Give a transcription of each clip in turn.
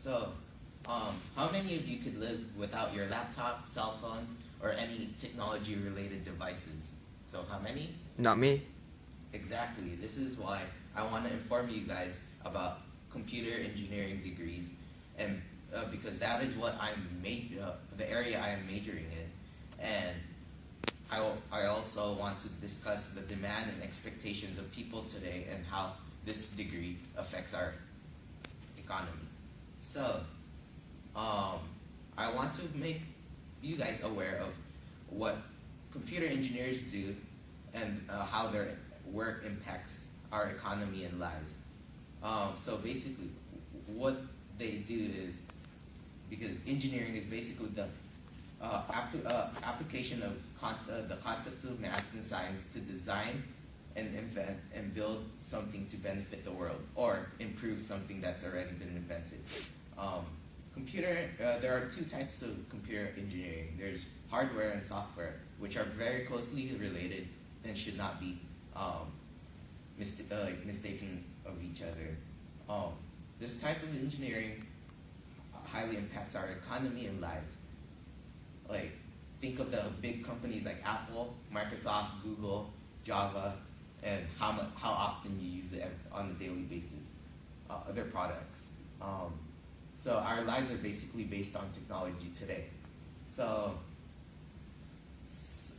So, how many of you could live without your laptops, cell phones, or any technology-related devices? So, how many? Not me. Exactly. This is why I want to inform you guys about computer engineering degrees, and because that is what the area I am majoring in, and I also want to discuss the demand and expectations of people today and how this degree affects our economy. So, I want to make you guys aware of what computer engineers do and how their work impacts our economy and lives. So basically, what they do is, because engineering is basically the application of the concepts of math and science to design and invent and build something to benefit the world or improve something that's already been invented. There are two types of computer engineering. There's hardware and software, which are very closely related and should not be mistaken of each other. This type of engineering highly impacts our economy and lives. Like, think of the big companies like Apple, Microsoft, Google, Java, and how often you use it on a daily basis, their products. So our lives are basically based on technology today. So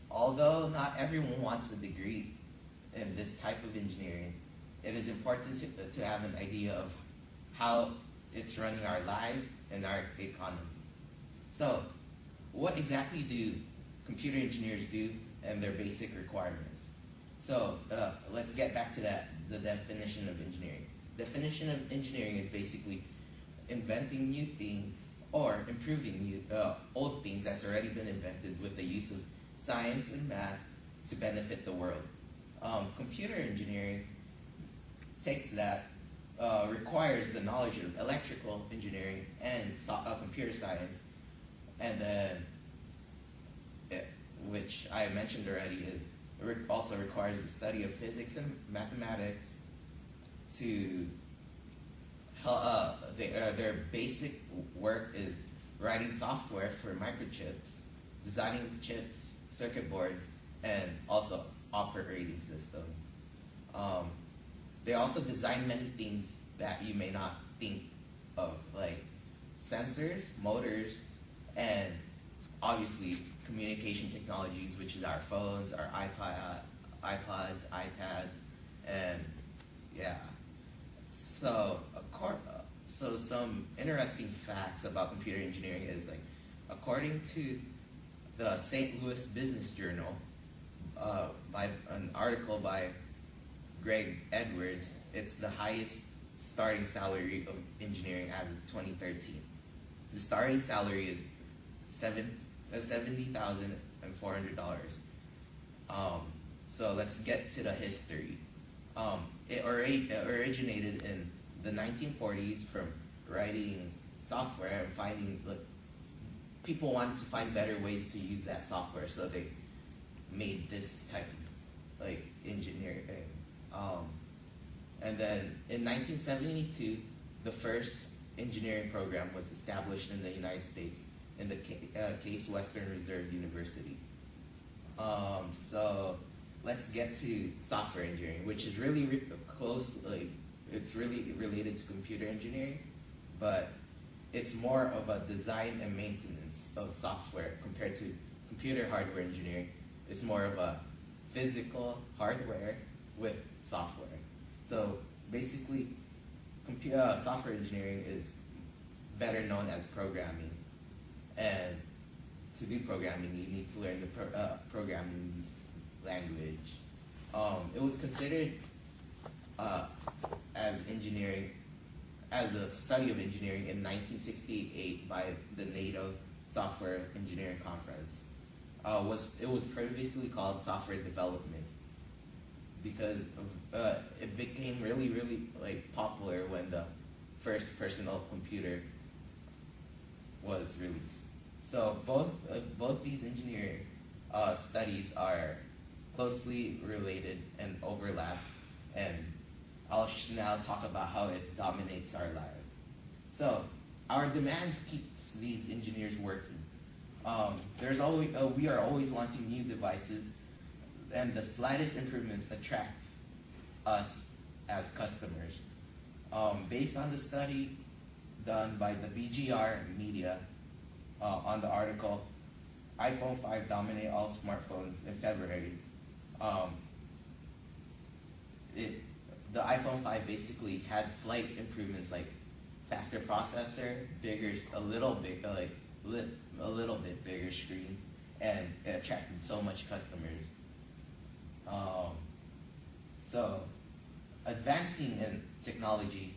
although not everyone wants a degree in this type of engineering, it is important to have an idea of how it's running our lives and our economy. So what exactly do computer engineers do and their basic requirements? So let's get back to the definition of engineering. Definition of engineering is basically inventing new things or improving old things that's already been invented with the use of science and math to benefit the world. Computer engineering takes that, requires the knowledge of electrical engineering and computer science, and then, which I mentioned already, also requires the study of physics and mathematics to their basic work is writing software for microchips, designing chips, circuit boards, and also operating systems. They also design many things that you may not think of, like sensors, motors, and obviously communication technologies, which is our phones, our iPods, iPads, and yeah. So some interesting facts about computer engineering is, like, according to the St. Louis Business Journal, by an article by Greg Edwards, it's the highest starting salary of engineering as of 2013. The starting salary is $70,400. So let's get to the history. It originated in the 1940s from writing software and finding, people wanted to find better ways to use that software, so they made this type of engineering. And then in 1972, the first engineering program was established in the United States in the Case Western Reserve University. So let's get to software engineering, which is really close. It's really related to computer engineering, but it's more of a design and maintenance of software compared to computer hardware engineering. It's more of a physical hardware with software. So basically, software engineering is better known as programming. And to do programming, you need to learn the programming language. It was considered as engineering, as a study of engineering in 1968 by the NATO Software Engineering Conference. It was previously called software development because it became really popular when the first personal computer was released. So both these engineering studies are closely related and overlap, and I'll now talk about how it dominates our lives. So our demands keeps these engineers working. We are always wanting new devices, and the slightest improvements attracts us as customers. Based on the study done by the BGR Media on the article, iPhone 5 dominate all smartphones in February. The iPhone 5 basically had slight improvements like faster processor, a little bit bigger screen, and it attracted so much customers. So advancing in technology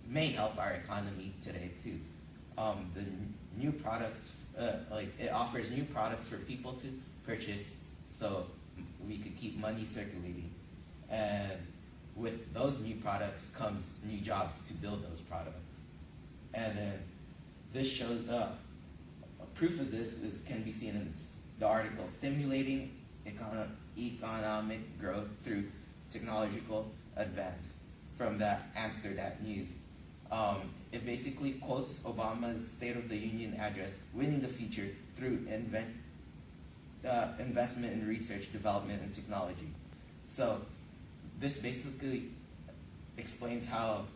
may help our economy today too. The new products, it offers new products for people to purchase, so we could keep money circulating. And with those new products comes new jobs to build those products. And then this shows proof of this can be seen in the article, Stimulating Economic Growth Through Technological Advance, from the Amsterdam News. It basically quotes Obama's State of the Union address, winning the future through investment in research, development, and technology. So this basically explains how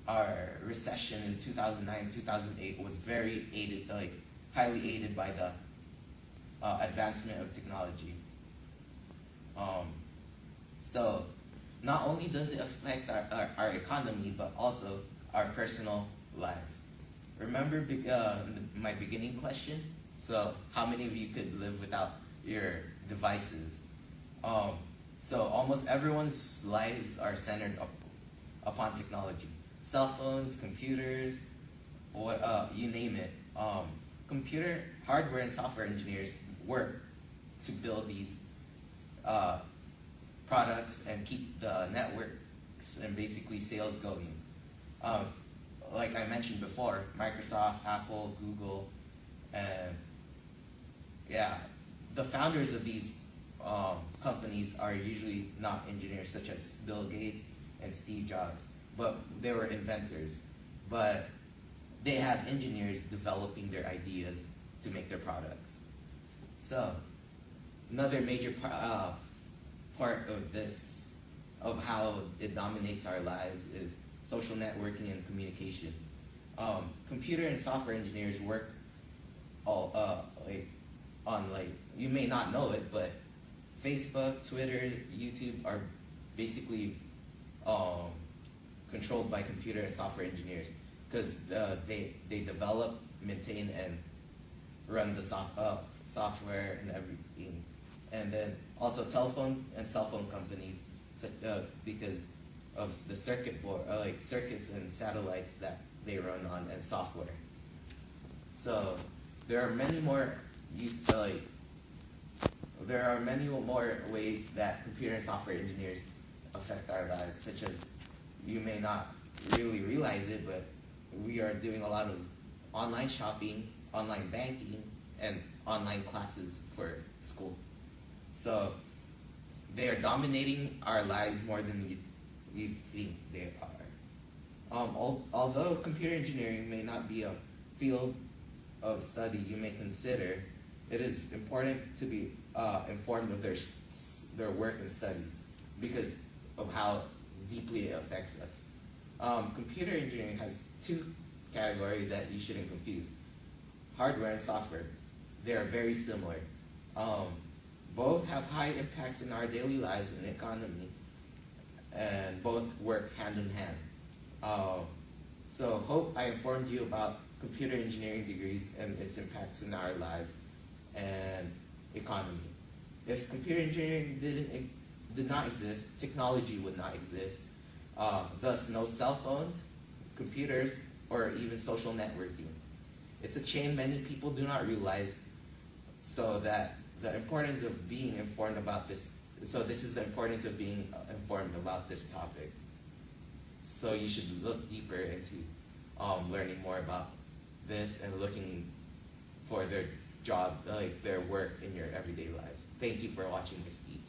our recession in 2009-2008 was very aided, highly aided by the advancement of technology. So not only does it affect our economy, but also our personal lives. Remember my beginning question? So how many of you could live without your devices? So almost everyone's lives are centered upon technology. Cell phones, computers, you name it. Computer hardware and software engineers work to build these products and keep the networks and basically sales going. Like I mentioned before, Microsoft, Apple, Google, and the founders of these companies are usually not engineers, such as Bill Gates and Steve Jobs, but they were inventors. But they have engineers developing their ideas to make their products. So another major part of this, of how it dominates our lives, is social networking and communication. Computer and software engineers work you may not know it, but Facebook, Twitter, YouTube are basically controlled by computer and software engineers, because they develop, maintain, and run the software and everything. And then also telephone and cell phone companies, because of the circuit board, circuits and satellites that they run on, and software. So there are many more ways that computer and software engineers affect our lives, such as, you may not really realize it, but we are doing a lot of online shopping, online banking, and online classes for school. So they are dominating our lives more than we think they are. Although computer engineering may not be a field of study you may consider, it is important to be informed of their work and studies, because of how deeply it affects us. Computer engineering has two categories that you shouldn't confuse: hardware and software. They are very similar. Both have high impacts in our daily lives and economy, and both work hand in hand. So hope I informed you about computer engineering degrees and its impacts in our lives and economy. If computer engineering did not exist, technology would not exist. Thus, no cell phones, computers, or even social networking. It's a chain many people do not realize, so that the importance of being informed about this. So this is the importance of being informed about this topic. So you should look deeper into learning more about this and looking for their job, their work in your everyday lives. Thank you for watching this video.